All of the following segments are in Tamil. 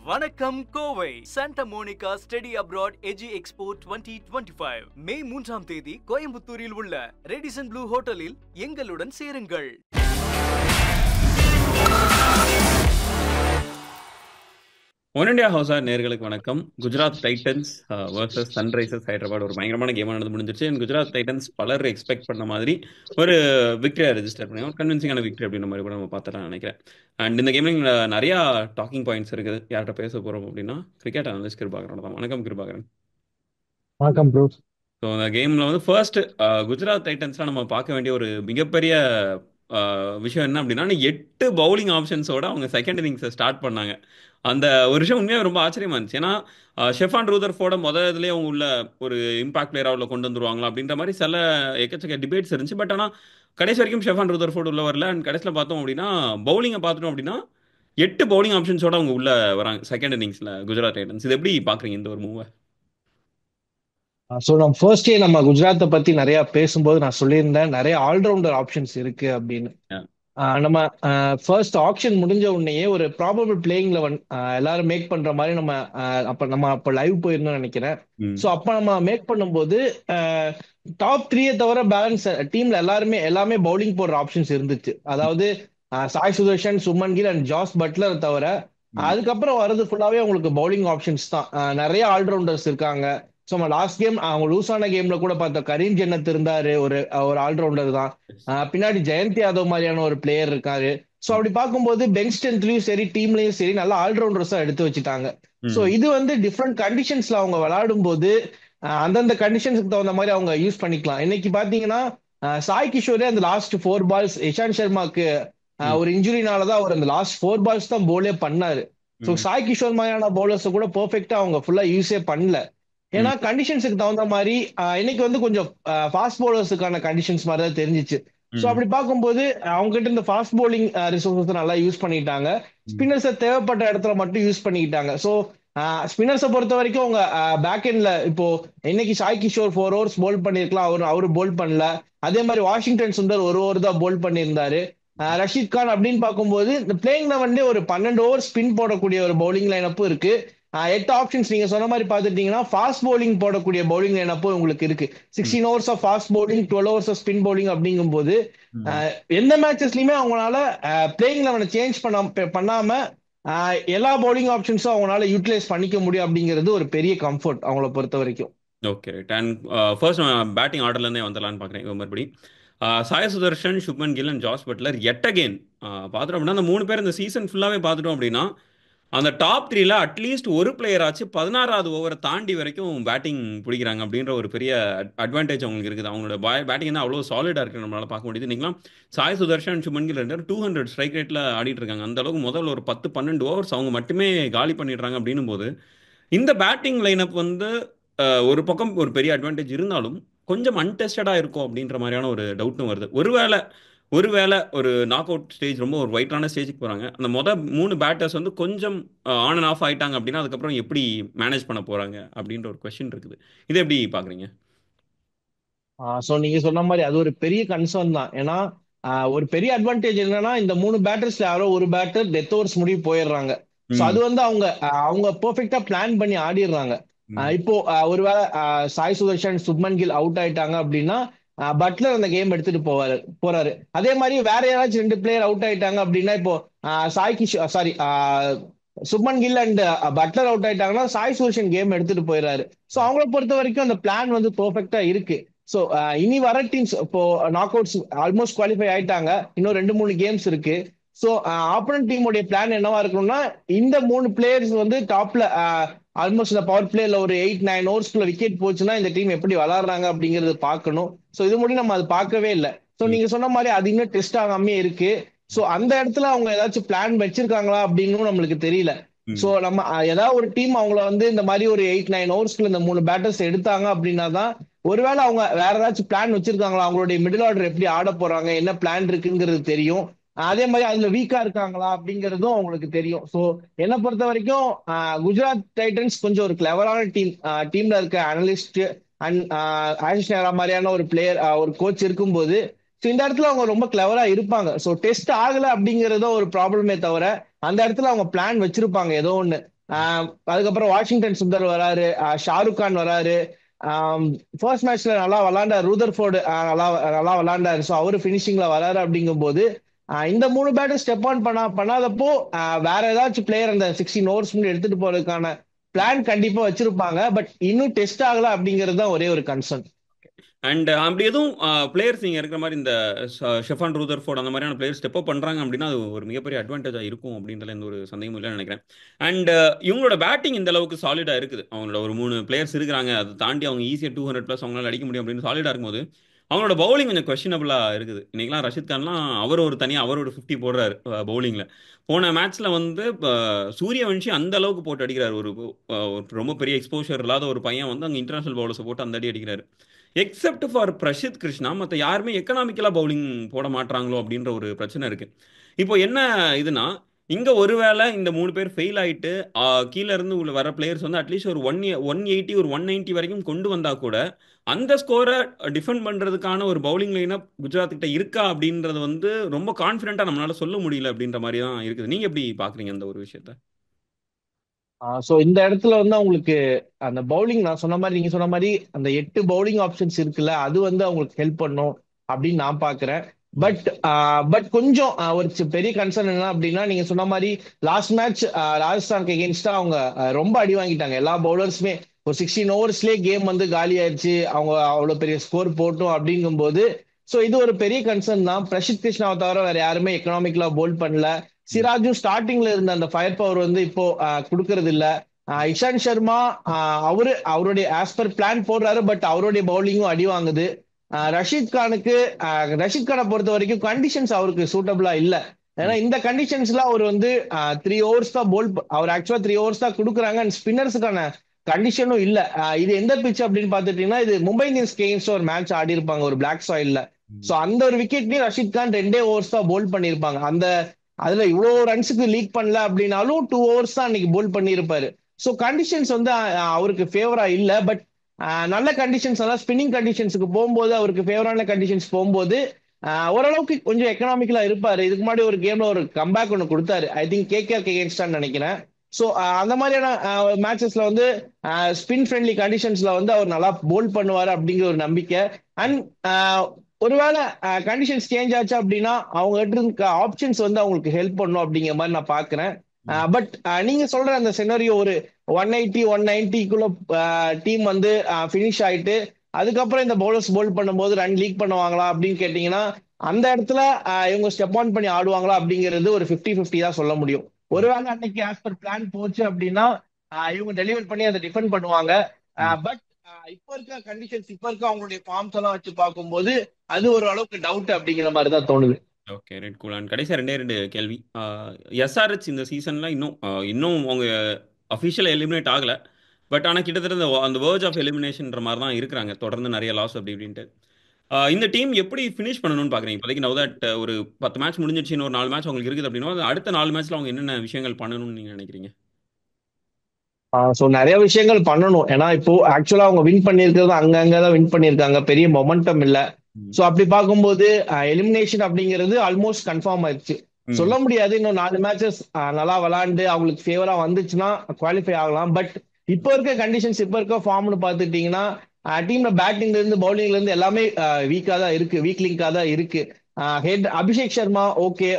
வணக்கம் Kovai Santa Monica study abroad எஜி எக்ஸ்போ 2025 மே 3ஆம் தேதி கோயம்புத்தூரில் உள்ள ரெடிசன் ப்ளூ ஹோட்டலில் எங்களுடன் சேருங்கள். ஒன் இண்டியா ஹவுஸ் நேர்களுக்கு வணக்கம். Gujarat Titans versus Sunrisers Hyderabad ஒரு பயங்கரமான கேம் நடந்து முடிஞ்சிருச்சு. குஜராத் டைட்டன்ஸ் பலர் எக்ஸ்பெக்ட் பண்ண மாதிரி ஒரு விக்டரியா ரெஜிஸ்டர் பண்ணி ஒரு கன்வின்சிங்கான விக்டரி அப்படின்ற மாதிரி கூட நம்ம பார்த்துலாம் நினைக்கிறேன். அண்ட் இந்த கேமில் நிறையா டாக்கிங் பாயிண்ட்ஸ் இருக்குது. யார்கிட்ட பேச போகிறோம் அப்படின்னா கிரிக்கெட் அனலிஸ்ட் கிருபாகரன் தான். வணக்கம் கிருபாகரன். வணக்கம் ப்ரோ. ஸோ அந்த கேமில் வந்து ஃபர்ஸ்ட் குஜராத் டைட்டன்ஸ்லாம் நம்ம பார்க்க வேண்டிய ஒரு மிகப்பெரிய விஷயம் என்ன அப்படின்னா 8 பவுலிங் ஆப்ஷன்ஸோட அவங்க செகண்ட் இன்னிங்ஸை ஸ்டார்ட் பண்ணாங்க. அந்த ஒரு விஷயம் உண்மையாக ரொம்ப ஆச்சரியமா இருந்துச்சு. ஏன்னா ஷெஃபான் ரூதர்ஃபோர்ட இதுலேயே அவங்க உள்ள ஒரு இம்பாக்ட் பிளேயராக உள்ள கொண்டு வந்துருவாங்களா அப்படின்ற மாதிரி சில எக்கச்சக்க டிபேட்ஸ் இருந்துச்சு. பட் ஆனால் கடைசி வரைக்கும் ஷெஃபான் ரூதர்ஃபோர்டு உள்ள வரல. அண்ட் கடைசியில் பார்த்தோம் அப்படின்னா பவுலிங்கை பார்த்துட்டோம் அப்படின்னா 8 பவுலிங் ஆப்ஷன்ஸோட அவங்க உள்ள வராங்க செகண்ட் இன்னிங்ஸில் குஜராத் டைட்டன்ஸ். இது எப்படி பார்க்குறீங்க இந்த ஒரு மூவை? ஸோ நம்ம ஃபர்ஸ்டே நம்ம குஜராத்தை பத்தி நிறைய பேசும்போது நான் சொல்லியிருந்தேன் நிறைய ஆல்ரவுண்டர் ஆப்ஷன்ஸ் இருக்கு அப்படின்னு. நம்ம ஃபர்ஸ்ட் ஆப்ஷன் முடிஞ்ச உடனேயே ஒரு ப்ராபபிள் பிளேயிங் 11 எல்லாரும் மேக் பண்ற மாதிரி நம்ம அப்ப லைவ் போயிருந்தோம்னு நினைக்கிறேன். ஸோ அப்ப நம்ம மேக் பண்ணும்போது டாப் 3 தவிர பேலன்ஸ் டீம்ல எல்லாமே பவுலிங் போடுற ஆப்ஷன்ஸ் இருந்துச்சு. அதாவது Sai Sudharsan, Shubman Gill and Jos Buttler தவிர அதுக்கப்புறம் வர்றது ஃபுல்லாவே உங்களுக்கு பவுலிங் ஆப்ஷன்ஸ் தான். நிறைய ஆல்ரவுண்டர்ஸ் இருக்காங்க. ஸோ நம்ம லாஸ்ட் கேம் அவங்க லூஸ் ஆன கேம்ல கூட பார்த்தோம், கரீம் ஜன்னத் இருந்தாரு, ஒரு ஆல்ரவுண்டர் தான். பின்னாடி ஜெயந்த் யாதவ் மாதிரியான ஒரு பிளேயர் இருக்காரு. ஸோ அப்படி பார்க்கும்போது பெஞ்ச் ஸ்ட்ரென்த்லயும் சரி டீம்லயும் சரி நல்ல ஆல்ரவுண்டர்ஸா எடுத்து வச்சுட்டாங்க. ஸோ இது வந்து டிஃப்ரெண்ட் கண்டிஷன்ஸ்ல அவங்க விளையாடும் போது அந்தந்த கண்டிஷன்ஸ்க்கு தகுந்த மாதிரி அவங்க யூஸ் பண்ணிக்கலாம். இன்னைக்கு பாத்தீங்கன்னா சாய் கிஷோரே அந்த லாஸ்ட் 4 பால்ஸ் இஷாந்த் சர்மாக்கு ஒரு இன்ஜுரினாலதான் அவர் அந்த லாஸ்ட் 4 பால்ஸ் தான் போலே பண்ணாரு. ஸோ சாய் கிஷோர் மாதிரியான பவுலர்ஸ் கூட பெர்ஃபெக்டா அவங்க ஃபுல்லா யூஸே பண்ணல. ஏன்னா கண்டிஷன்ஸுக்கு தகுந்த மாதிரி இன்னைக்கு வந்து கொஞ்சம் ஃபாஸ்ட் பவுலர்ஸுக்கான கண்டிஷன்ஸ் மாதிரி தான் தெரிஞ்சிச்சு. ஸோ அப்படி பார்க்கும்போது அவங்க கிட்ட இந்த ஃபாஸ்ட் பவுலிங் ரிசோர்ஸஸ் நல்லா யூஸ் பண்ணிட்டாங்க. ஸ்பின்னர்ஸை தேவைப்பட்ட இடத்துல மட்டும் யூஸ் பண்ணிக்கிட்டாங்க. ஸோ ஸ்பின்னர்ஸை பொறுத்த வரைக்கும் அவங்க பேக் எண்ட்ல இப்போ இன்னைக்கு சாய் கிஷோர் 4 ஓவர்ஸ் போல் பண்ணிருக்கலாம், அவரு போல் பண்ணல. அதே மாதிரி வாஷிங்டன் சுந்தர் 1 ஓவர் தான் போல் பண்ணியிருந்தாரு. ரஷீத் கான் அப்படின்னு பார்க்கும்போது இந்த பிளேயிங் 11 ஒரு 12 ஓவர் ஸ்பின் போடக்கூடிய ஒரு பவுலிங் லைனப்பும் இருக்கு. 8 ஆப்ஷன்ஸ் நீங்க சொன்ன மாதிரி பாத்துட்டீங்கன்னா ஃபாஸ்ட் பவுலிங் போடக்கூடிய பவுலிங் லைனப்பும் உங்களுக்கு இருக்கு. 16 overs of fast bowling, 12 overs of spin bowling அப்படிங்கும் போது எந்த மேட்சஸ்லயுமே அவங்களால பிளேயிங் 11 சேஞ்ச் பண்ணாம எல்லா பவுலிங் ஆப்ஷன்ஸும் அவங்களால யூட்டிலைஸ் பண்ணிக்க முடியும் அப்படிங்கிறது ஒரு பெரிய கம்ஃபர்ட் அவங்கள பொறுத்த வரைக்கும். Okay right. And first batting ஆர்டர்லேருந்தே வந்துடலான்னு பார்க்குறேன். மறுபடி Sai Sudharsan, Shubman Gill and Jos Buttler at again பார்த்துட்டோம் அப்படின்னா அந்த 3 பேர் இந்த சீசன் ஃபுல்லாகவே பார்த்துட்டோம் அப்படின்னா அந்த டாப் 3ல அட்லீஸ்ட் ஒரு பிளேயர் ஆச்சு 16வது ஓவரை தாண்டி வரைக்கும் பேட்டிங் பிடிக்கிறாங்க அப்படின்ற ஒரு பெரிய அட்வான்டேஜ் அவங்களுக்கு இருக்குது. அவங்களோட பேட்டிங் தான் அவ்வளோ சாலிடாக இருக்குது, நம்மளால பார்க்க முடியுது. நீங்களாம் சாய் சுதர்ஷன், சுமன் கில் 200 ஸ்ட்ரைக் ரேட்டில் ஆடிட்டு இருக்காங்க. அந்த அளவுக்கு முதல்ல ஒரு 10-12 ஓவர்ஸ் அவங்க மட்டுமே காலி பண்ணிடுறாங்க. அப்படின்னும் போது இந்த பேட்டிங் லைனப் வந்து ஒரு பக்கம் ஒரு பெரிய அட்வான்டேஜ் இருந்தாலும் கொஞ்சம் அன்டெஸ்டடாக இருக்கும் அப்படின்ற மாதிரியான ஒரு டவுட்டும் வருது. ஒருவேளை ஒரு நாக் அவுட் ஸ்டேஜ் ரொம்ப ஒரு வைட்டான ஸ்டேஜுக்கு போகிறாங்க, அந்த 3 பேட்டர்ஸ் வந்து கொஞ்சம் ஆன் அண்ட் ஆஃப் ஆகிட்டாங்க அப்படின்னா அதுக்கப்புறம் எப்படி மேனேஜ் பண்ண போகிறாங்க அப்படின்ற ஒரு கொஸ்டின் இருக்குது. இதை எப்படி பார்க்குறீங்க? ஸோ நீங்க சொன்ன மாதிரி அது ஒரு பெரிய கன்சர்ன் தான். ஏன்னா ஒரு பெரிய அட்வான்டேஜ் என்னன்னா இந்த 3 பேட்டர்ஸ்ல யாரோ ஒரு பேட்டர் டெத் ஓவர்ஸ் முடிவு போயிடுறாங்க. ஸோ அது வந்து அவங்க பெர்ஃபெக்டா பிளான் பண்ணி ஆடிடுறாங்க. இப்போ ஒருவேளை சாய் சுதர்ஷன், சுப்மன் கில் அவுட் ஆயிட்டாங்க அப்படின்னா பட்லர் அந்த கேம் எடுத்துட்டு போறாரு. அதே மாதிரி வேற யாராச்சும் 2 பிளேயர் அவுட் ஆயிட்டாங்க அப்படின்னா இப்போ Sai Kishore Shubman Gill and Buttler out ஆயிட்டாங்கன்னா சாய் சுதர்ஷன் கேம் எடுத்துட்டு போயிடுறாரு. ஸோ அவங்கள பொறுத்த வரைக்கும் அந்த பிளான் வந்து பெர்ஃபெக்டா இருக்கு. ஸோ இனி வர டீம்ஸ் இப்போ நாக் அவுட்ஸ் ஆல்மோஸ்ட் குவாலிஃபை ஆயிட்டாங்க, இன்னும் 2-3 கேம்ஸ் இருக்கு. ஸோ ஆப்போனன்ட் டீமோடைய பிளான் என்னவா இருக்கணும்னா இந்த 3 பிளேயர்ஸ் வந்து டாப்ல ஆல்மோஸ்ட் இந்த பவர் பிளேல ஒரு 8-9 ஓவர்ஸ்க்குள்ள விக்கெட் போச்சுன்னா இந்த டீம் எப்படி விளாடுறாங்க அப்படிங்கறது பார்க்கணும். ஸோ இது முடியும் நம்ம அது பார்க்கவே இல்லை. ஸோ நீங்க சொன்ன மாதிரி அது இன்னும் டெஸ்ட் ஆகாமே இருக்கு. ஸோ அந்த இடத்துல அவங்க ஏதாச்சும் பிளான் வச்சிருக்காங்களா அப்படின்னு நம்மளுக்கு தெரியல. ஸோ நம்ம ஏதாவது ஒரு டீம் அவங்கள வந்து இந்த மாதிரி ஒரு 8-9 ஓவர்ஸ்க்குள்ள இந்த 3 பேட்டர்ஸ் எடுத்தாங்க அப்படின்னா தான் ஒருவேளை அவங்க வேற ஏதாச்சும் பிளான் வச்சிருக்காங்களா, அவங்களுடைய மிடில் ஆர்டர் எப்படி ஆட போறாங்க, என்ன பிளான் இருக்குங்கிறது தெரியும். அதே மாதிரி அதுல வீக்கா இருக்காங்களா அப்படிங்கறதும் அவங்களுக்கு தெரியும். சோ என்னை பொறுத்த வரைக்கும் குஜராத் டைட்டன்ஸ் கொஞ்சம் ஒரு கிளவரான டீம்ல இருக்க அனலிஸ்ட் அண்ட் ஆஷிஷ் நேரா மாதிரியான ஒரு பிளேயர் ஒரு கோச் இருக்கும்போது இந்த இடத்துல அவங்க ரொம்ப கிளவரா இருப்பாங்க. சோ டெஸ்ட் ஆகல அப்படிங்கறதோ ஒரு ப்ராப்ளமே தவிர அந்த இடத்துல அவங்க பிளான் வச்சிருப்பாங்க ஏதோ ஒண்ணு. அதுக்கப்புறம் வாஷிங்டன் சுந்தர் வராரு, ஷாருக் கான் வராரு. ஃபர்ஸ்ட் மேட்ச்ல நல்லா விளாண்டாரு, ரூதர்ஃபோர்டு நல்லா நல்லா விளாண்டாரு. ஸோ அவரு ஃபினிஷிங்ல வராரு. அப்படிங்கும்போது இந்த 3 பேட்டும் ஸ்டெப் ஆன் பண்ணாதப்போ வேற ஏதாச்சும் பிளேயர் அந்த 16 ஓவர்ஸ் முன்னாடி எடுத்துட்டு போறதுக்கான பிளான் கண்டிப்பா வச்சிருப்பாங்க. பட் இன்னும் டெஸ்ட் ஆகல அப்படிங்கிறது தான் ஒரே ஒரு கன்சர்ன். அண்ட் அப்படி எதுவும் பிளேயர்ஸ் நீங்கள் இருக்கிற மாதிரி இந்த ஷெஃபான் ரூதர்ஃபோர்ட் அந்த மாதிரியான பிளேயர்ஸ் ஸ்டெப் அப் பண்ணுறாங்க அப்படின்னா அது ஒரு மிகப்பெரிய அட்வான்டேஜாக இருக்கும் அப்படின்றத எந்த ஒரு சந்தேகமும் இல்லைன்னு நினைக்கிறேன். அண்ட் இவங்களோட பேட்டிங் இந்த அளவுக்கு சாலிடாக இருக்குது, அவங்களோட ஒரு 3 பிளேயர்ஸ் இருக்கிறாங்க, அதை தாண்டி அவங்க ஈஸியாக 200+ அவங்களால அடிக்க முடியும் அப்படின்னு சாலிடாக இருக்கும்போது அவங்களோட பவுலிங் கொஞ்சம் கொஸ்டினபிளாக இருக்குது. இன்றைக்கெலாம் ரஷித் கான்லாம் அவர் ஒரு தனியாக அவர் ஒரு 50 போடுறாரு பவுலிங்கில். போன மேட்ச்சில் வந்து சூரியவன்ஷி அந்த அளவுக்கு போட்டு அடிக்கிறார். ஒரு ரொம்ப பெரிய எக்ஸ்போஷர் இல்லாத ஒரு பையன் வந்து அங்கே இன்டர்நேஷனல் பவுலர்ஸை போட்டு அந்த அடி அடிக்கிறாரு. எக்ஸப்ட் ஃபார் பிரசித் கிருஷ்ணா மற்ற யாருமே எக்கனாமிக்கலாக பவுலிங் போட மாட்டாங்களோ அப்படின்ற ஒரு பிரச்சனை இருக்குது. இப்போ என்ன இதுனா, இங்கே ஒருவேளை இந்த 3 பேர் ஃபெயில் ஆகிட்டு கீழே இருந்து உள்ள வர பிளேயர்ஸ் வந்து அட்லீஸ்ட் ஒரு 180 ஒரு 190 வரைக்கும் கொண்டு வந்தால் கூட அந்த ஸ்கோரை டிஃபெண்ட் பண்ணுறதுக்கான ஒரு பவுலிங் லைனாக குஜராத் கிட்ட இருக்கா அப்படின்றது வந்து ரொம்ப கான்ஃபிடென்ட்டாக நம்மளால சொல்ல முடியல அப்படின்ற மாதிரி தான் இருக்குது. நீங்கள் எப்படி பார்க்குறீங்க அந்த ஒரு விஷயத்த? ஸோ இந்த இடத்துல வந்து அவங்களுக்கு அந்த பவுலிங், நான் சொன்ன மாதிரி நீங்க சொன்ன மாதிரி அந்த 8 பவுலிங் ஆப்ஷன்ஸ் இருக்குல்ல, அது வந்து அவங்களுக்கு ஹெல்ப் பண்ணும் அப்படின்னு நான் பாக்குறேன். பட் கொஞ்சம் ஒரு பெரிய கன்சர்ன் என்ன அப்படின்னா, நீங்க சொன்ன மாதிரி லாஸ்ட் மேட்ச் ராஜஸ்தானுக்கு எகென்ஸ்டா அவங்க ரொம்ப அடி வாங்கிட்டாங்க. எல்லா பவுலர்ஸுமே ஒரு 16 ஓவர்ஸ்லேயே கேம் வந்து காலி ஆயிடுச்சு, அவங்க அவ்வளவு பெரிய ஸ்கோர் போட்டோம் அப்படிங்கும்போது. ஸோ இது ஒரு பெரிய கன்சர்ன் தான். பிரசித் கிருஷ்ணாவை தவிர வேற யாருமே எக்கனாமிக்கலா போல் பண்ணல. சிராஜும் ஸ்டார்டிங்ல இருந்த அந்த ஃபயர் பவர் வந்து இப்போ கொடுக்கறது இல்ல. இஷாந்த் சர்மா அவருடைய ஆஸ் பர் பிளான் போடுறாரு, பட் அவருடைய பவுலிங்கும் அடி வாங்குது. ரஷீத் கானை பொறுத்த வரைக்கும் கண்டிஷன்ஸ் அவருக்கு சூட்டபிளா இல்ல. ஏன்னா இந்த கண்டிஷன்ஸ்ல அவர் வந்து 3 ஓவர்ஸ் தான் அவர் ஆக்சுவலா 3 ஓவர்ஸ் தான் கொடுக்குறாங்க. அண்ட் ஸ்பின்னர்ஸுக்கான கண்டிஷனும் இல்ல. இது எந்த பிச் அப்படின்னு பாத்துட்டீங்கன்னா, இது மும்பை இந்தியன்ஸ் கேம்ஸ் ஒரு மேட்ச் ஆடி இருப்பாங்க ஒரு பிளாக் சாயில்ல. சோ அந்த ஒரு விக்கெட்லயும் ரஷீத் கான் 2 ஓவர்ஸ் தான் போல் பண்ணிருப்பாங்க. அதுல இவ்வளவு ரன்ஸுக்கு லீக் பண்ணல அப்படின்னாலும் 2 ஓவர்ஸ் தான் அன்னைக்கு போல் பண்ணியிருப்பாரு. ஸோ கண்டிஷன்ஸ் வந்து அவருக்கு ஃபேவரா இல்ல. பட் நல்ல கண்டிஷன்ஸ், அதாவது ஸ்பின்னிங் கண்டிஷன்ஸுக்கு போகும்போது, அவருக்கு ஃபேவரான கண்டிஷன்ஸ் போகும்போது ஓரளவுக்கு கொஞ்சம் எக்கனாமிக்கலா இருப்பாரு. இதுக்கு முன்னாடி ஒரு கேம்ல ஒரு கம்பேக் ஒன்று கொடுத்தாரு, ஐ திங்க் கேகேஆர் எகென்ஸ்டான்னு நினைக்கிறேன். ஸோ அந்த மாதிரியான மேட்சஸ்ல வந்து ஸ்பின் ஃப்ரெண்ட்லி கண்டிஷன்ஸ்ல வந்து அவர் நல்லா போல் பண்ணுவாரு அப்படிங்கிற ஒரு நம்பிக்கை. அண்ட் ஒருவேளை கண்டிஷன்ஸ் சேஞ்ச் ஆச்சு அப்படின்னா அவங்க இருக்க ஆப்ஷன்ஸ் வந்து அவங்களுக்கு ஹெல்ப் பண்ணும் அப்படிங்கிற மாதிரி நான் பாக்குறேன். பட் நீங்க சொல்ற அந்த செனரியோ ஒரு 180 190க்குள்ள டீம் வந்து பினிஷ் ஆயிட்டு அதுக்கப்புறம் இந்த பவுலர்ஸ் போல் பண்ணும்போது ரன் லீக் பண்ணுவாங்களா அப்படின்னு கேட்டீங்கன்னா, அந்த இடத்துல இவங்க ஸ்டெப் ஆன் பண்ணி ஆடுவாங்களா அப்படிங்கிறது ஒரு 50-50 தான் சொல்ல முடியும். ஒருவேளை அன்னைக்கு ஆஸ் பர் பிளான் போச்சு அப்படின்னா இவங்க டெலிவர் பண்ணி அதை டிஃபெண்ட் பண்ணுவாங்க. பட் இப்ப இருக்க கண்டிஷன்ஸ், இப்ப இருக்க அவங்களுடைய ஃபார்ம்ஸ் எல்லாம் வச்சு பார்க்கும்போது அது ஒரு அளவுக்கு டவுட் அப்படிங்கிற மாதிரி தான் தோணுது. Okay, red cool. அண்ட் கடைசியாக 2 கேள்வி. எஸ்ஆர்ஹெச் இந்த சீசன்ல இன்னும் அவங்க அஃபிஷியல் எலிமினேட் ஆகல, பட் ஆனால் கிட்டத்தட்ட அந்த வேர்ஜ் ஆஃப் எலிமினேஷன்ற மாதிரி தான் இருக்கிறாங்க. தொடர்ந்து நிறைய லாஸ் அப்படி இப்படின்ட்டு இந்த டீம் எப்படி ஃபினிஷ் பண்ணணும்னு பார்க்குறீங்க? இப்போதைக்கு நவ் தட் ஒரு 10 மேட்ச் முடிஞ்சிச்சு, இன்னொரு 4 மேட்ச் அவங்களுக்கு இருக்குது அப்படின்னா அடுத்த 4 மேட்ச்ல அவங்க என்னென்ன விஷயங்கள் பண்ணணும்னு நீங்க நினைக்கிறீங்க? ஸோ நிறைய விஷயங்கள் பண்ணணும். ஏன்னா இப்போ ஆக்சுவலா அவங்க வின் பண்ணியிருக்கிறது அங்கதான் வின் பண்ணியிருக்காங்க, பெரிய மொமெண்டம் இல்ல. ஸோ அப்படி பார்க்கும்போது எலிமினேஷன் அப்படிங்கிறது ஆல்மோஸ்ட் கன்ஃபார்ம் ஆயிடுச்சு. சொல்ல முடியாது, இன்னும் 4 மேட்சஸ் நல்லா விளாண்டு அவங்களுக்கு ஃபேவரா வந்துச்சுன்னா குவாலிஃபை ஆகலாம். பட் இப்போ இருக்க கண்டிஷன்ஸ், இப்போ இருக்க ஃபார்ம்னு பார்த்துட்டீங்கன்னா டீம்ல பேட்டிங்ல இருந்து பவுலிங்ல இருந்து எல்லாமே வீக்கா தான் இருக்கு, வீக் லிங்கா தான் இருக்கு. ஹெட் அபிஷேக் சர்மா ஓகே,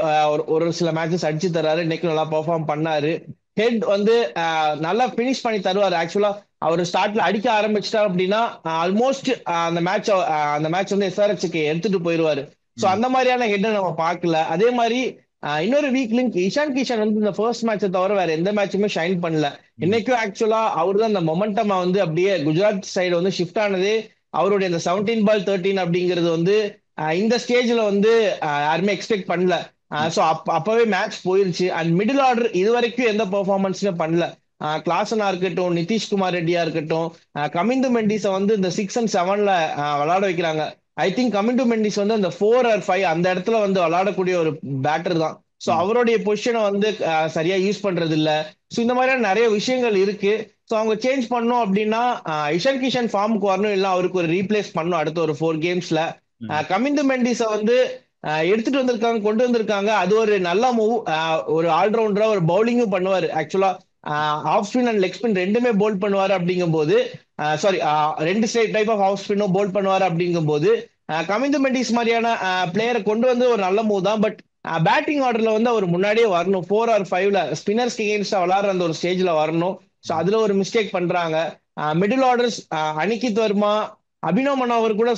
ஒரு சில மேட்சஸ் அடிச்சு தர்றாரு, இன்னைக்கு நல்லா பெர்ஃபார்ம் பண்ணாரு. ஹெட் வந்து நல்லா பினிஷ் பண்ணி தருவாரு. ஆக்சுவலா அவர் ஸ்டார்ட்ல அடிக்க ஆரம்பிச்சிட்டார் அப்படின்னா ஆல்மோஸ்ட் அந்த மேட்ச் வந்து எஸ்ஆர்ஹெச்சுக்கு எடுத்துட்டு போயிருவாரு. ஸோ அந்த மாதிரியான ஹெட்டை நம்ம பார்க்கல. அதே மாதிரி இன்னொரு வீக் லிங்க் இஷான் கிஷன் வந்து இந்த ஃபர்ஸ்ட் மேட்சை தவிர வேற எந்த மேட்சுமே ஷைன் பண்ணல. இன்னைக்கும் ஆக்சுவலா அவர் தான் அந்த மொமெண்டம் வந்து அப்படியே குஜராத் சைடு வந்து ஷிஃப்ட் ஆனது. அவருடைய அந்த 17 பால் 13 அப்படிங்கிறது வந்து இந்த ஸ்டேஜ்ல வந்து யாருமே எக்ஸ்பெக்ட் பண்ணல. ஸோ அப்பவே மேட்ச் போயிருச்சு. அண்ட் மிடில் ஆர்டர் இது வரைக்கும் எந்த பெர்ஃபார்மன்ஸுமே பண்ணல. கிளாசனா இருக்கட்டும், நிதிஷ்குமார் ரெட்டியா இருக்கட்டும், கமிந்து மெண்டிஸை வந்து இந்த 6 and 7ல விளையாட வைக்கிறாங்க. ஐ திங்க் கமிண்டு மெண்டிஸ் வந்து அந்த 4 or 5 அந்த இடத்துல வந்து விளையாடக்கூடிய ஒரு பேட்டர் தான். ஸோ அவருடைய பொசிஷனை வந்து சரியா யூஸ் பண்றது இல்ல. ஸோ இந்த மாதிரியான நிறைய விஷயங்கள் இருக்கு. ஸோ அவங்க சேஞ்ச் பண்ணோம் அப்படின்னா இஷான் கிஷன் ஃபார்முக்கு வரணும், இல்லை அவருக்கு ஒரு ரீப்ளேஸ் பண்ணணும் அடுத்த ஒரு 4 கேம்ஸ்ல. கமிந்து மெண்டிஸை வந்து எடுத்துட்டு கொண்டு வந்திருக்காங்க. அது ஒரு நல்ல மூவ். ஒரு ஆல்ரவுண்டரா ஒரு பவுலிங்கும் பண்ணுவாரு. Actually off spin and leg spin ரெண்டுமே போல்ட் பண்ணுவாரு அப்படிங்கும்போது, சாரி, ரெண்டு டைப் ஆஃப் ஆஃப் ஸ்பின்னும் போல்ட் பண்ணுவாரு அப்படிங்கும்போது, கமிந்து மெண்டிஸ் மாதிரியான பிளேயரை கொண்டு வந்து ஒரு நல்ல மூவ் தான். பட் பேட்டிங் ஆர்டர்ல வந்து அவர் முன்னாடியே வரணும். 4 or 5ல ஸ்பின்னர்ஸ் எகெயின்ஸ்டா விளாடுற அந்த ஒரு ஸ்டேஜ்ல வரணும். ஸோ அதுல ஒரு மிஸ்டேக் பண்றாங்க. மிடில் ஆர்டர்ஸ் அனிகித் வர்மா, அபினவ் மனோவர் கூட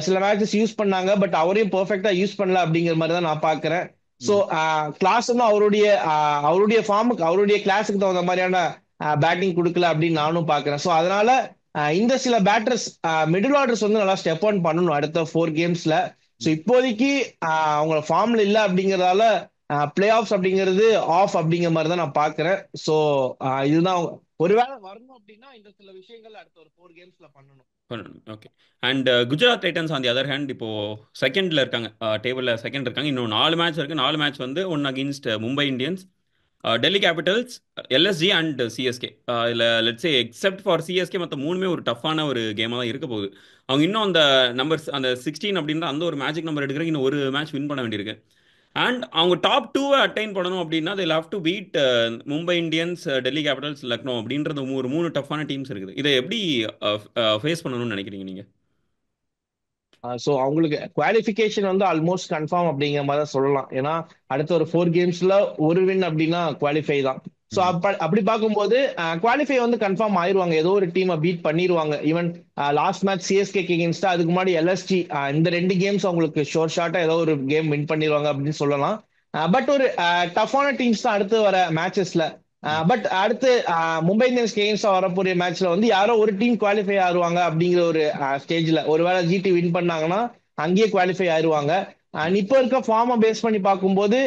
சில மேட்சஸ் யூஸ் பண்ணாங்க. பட் அவரையும் பெர்ஃபெக்டா யூஸ் பண்ணல அப்படிங்கிற மாதிரி தான் நான் பாக்குறேன். ஸோ கிளாஸும் அவருடைய ஃபார்முக்கு, அவருடைய கிளாஸுக்கு தகுந்த மாதிரியான பேட்டிங் கொடுக்கல அப்படின்னு நானும் பாக்குறேன். ஸோ அதனால இந்த சில பேட்டர்ஸ், மிடில் ஆர்டர்ஸ் வந்து நல்லா ஸ்டெப் ஆன் பண்ணணும் அடுத்த 4 கேம்ஸ்ல. ஸோ இப்போதைக்கு அவங்க ஃபார்ம்ல இல்ல அப்படிங்கறதால பிளே ஆஃப்ஸ் அப்படிங்கிறது ஆஃப் அப்படிங்கிற மாதிரி தான் நான் பாக்குறேன். ஸோ இதுதான் ஒருவேளை வரணும் அப்படின்னா இந்த சில விஷயங்கள் அடுத்த ஒரு 4 கேம்ஸ்ல பண்ணணும். Okay. And Gujarat Titans on the other hand இப்போ செகண்ட்ல இருக்காங்க, டேபிளில் செகண்ட் இருக்காங்க. இன்னும் 4 மேட்ச் இருக்கு. 4 மேட்ச் வந்து one against Mumbai Indians, Delhi capitals, LSG and CSK. இதில் let's say except for CSK மற்ற மூணுமே ஒரு டஃப்பான ஒரு கேமாக தான் இருக்க போகுது. அவங்க இன்னும் அந்த நம்பர்ஸ், அந்த 16 அப்படின்ற அந்த ஒரு மேஜிக் நம்பர் எடுக்கிறதுக்கு இன்னும் ஒரு மேட்ச் வின் பண்ண வேண்டியிருக்கு. அண்ட் அவங்க டாப் 2 அட்டைன் பண்ணணும் அப்படின்னா they have to beat Mumbai Indians, Delhi Capitals, Lucknow அப்படின்றது ஒரு 3 டஃப்பான டீம்ஸ் இருக்குது. இதை எப்படி ஃபேஸ் பண்ணணும்னு நினைக்கிறீங்க நீங்க? ஸோ அவங்களுக்கு குவாலிஃபிகேஷன் வந்து ஆல்மோஸ்ட் கன்ஃபார்ம் அப்படிங்கிற மாதிரி தான் சொல்லலாம். ஏன்னா அடுத்த ஒரு 4 கேம்ஸ்ல ஒரு வின் அப்படின்னா குவாலிஃபை தான். ஸோ அப்படி பார்க்கும்போது குவாலிஃபை வந்து கன்ஃபார்ம் ஆயிருவாங்க. ஏதோ ஒரு டீமை பீட் பண்ணிடுவாங்க. ஈவன் லாஸ்ட் மேட்ச் சிஎஸ்கே எகெயின்ஸ்டா, அதுக்கு முன்னாடி எல்எஸ்டி, இந்த 2 கேம்ஸ் அவங்களுக்கு ஷோர் ஷார்ட்டா ஏதோ ஒரு கேம் வின் பண்ணிடுவாங்க அப்படின்னு சொல்லலாம். பட் ஒரு டஃப்பான டீம்ஸ் தான் அடுத்து வர மேட்சஸ்ல. பட் அடுத்து மும்பை இந்தியன்ஸ் எகெயின்ஸ்டா வரக்கூடிய மேட்ச்ல வந்து யாரோ ஒரு டீம் குவாலிஃபை ஆயிருவாங்க அப்படிங்கிற ஒரு ஸ்டேஜ்ல, ஒருவேளை ஜிடி வின் பண்ணாங்கன்னா அங்கேயே குவாலிஃபை ஆயிருவாங்க. அண்ட் இப்போ இருக்க ஃபார்மை பேஸ் பண்ணி பார்க்கும்போது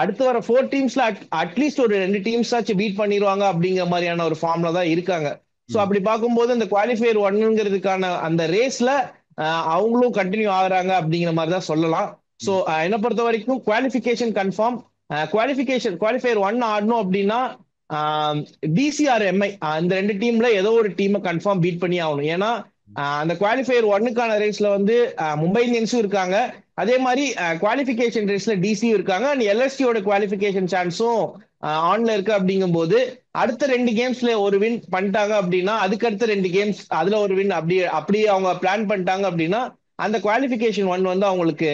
அடுத்து வர 4 டீம்ஸ்ல அட்லீஸ்ட் ஒரு 2 டீம்ஸ் ஆச்சு பீட் பண்ணிடுவாங்க அப்படிங்கிற மாதிரியான ஒரு ஃபார்ம்ல தான் இருக்காங்க. ஸோ அப்படி பார்க்கும்போது இந்த குவாலிஃபையர் 1ங்கிறதுக்கான அந்த ரேஸ்ல அவங்களும் கண்டினியூ ஆகுறாங்க அப்படிங்கிற மாதிரி தான் சொல்லலாம். ஸோ என்னை பொறுத்த வரைக்கும் குவாலிஃபிகேஷன் கன்ஃபார்ம். குவாலிஃபையர் 1 ஆடணும் அப்படின்னா டிசிஆர் எம்ஐ இந்த 2 டீம்ல ஏதோ ஒரு டீமை கன்ஃபார்ம் பீட் பண்ணி ஆகணும். ஏன்னா அந்த குவாலிஃபையர் 1க்கான ரேஸ்ல வந்து மும்பை இந்தியன்ஸும் இருக்காங்க, அதே மாதிரி குவாலிஃபிகேஷன் ரேஸ்ல டிசியும் இருக்காங்க. அண்ட் எல்எஸ்டியோட குவாலிஃபிகேஷன் சான்ஸும் ஆன்ல இருக்கு. அப்படிங்கும் போது அடுத்த 2 கேம்ஸ்ல ஒரு வின் பண்ணிட்டாங்க அப்படின்னா அதுக்கு அடுத்த 2 கேம்ஸ் அதுல ஒரு வின் அப்படியே அவங்க பிளான் பண்ணிட்டாங்க அப்படின்னா அந்த குவாலிஃபிகேஷன் 1 வந்து அவங்களுக்கு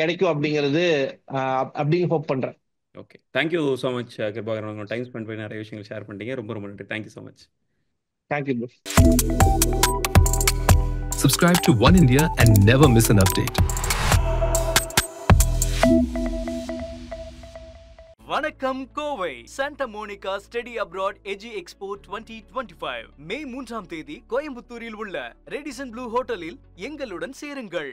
கிடைக்கும் அப்படிங்கிறது அப்படின்னு ஹோப் பண்றேன். Okay, thank you so much Kirubakaran. உங்களோட டைம் ஸ்பெண்ட் பண்ணி நிறைய விஷயங்கள் ஷேர் பண்ணிட்டீங்க. ரொம்ப ரொம்ப நன்றி. Thank you so much. Thank you bro. Subscribe to One India and never miss an update. வணக்கம் Kovai. Santa Monica study abroad எஜி எக்ஸ்போ 2025 மே 3ஆம் தேதி கோயம்புத்தூரில் உள்ள ரெடிசன் ப்ளூ ஹோட்டலில் எங்களுடன் சேருங்கள்.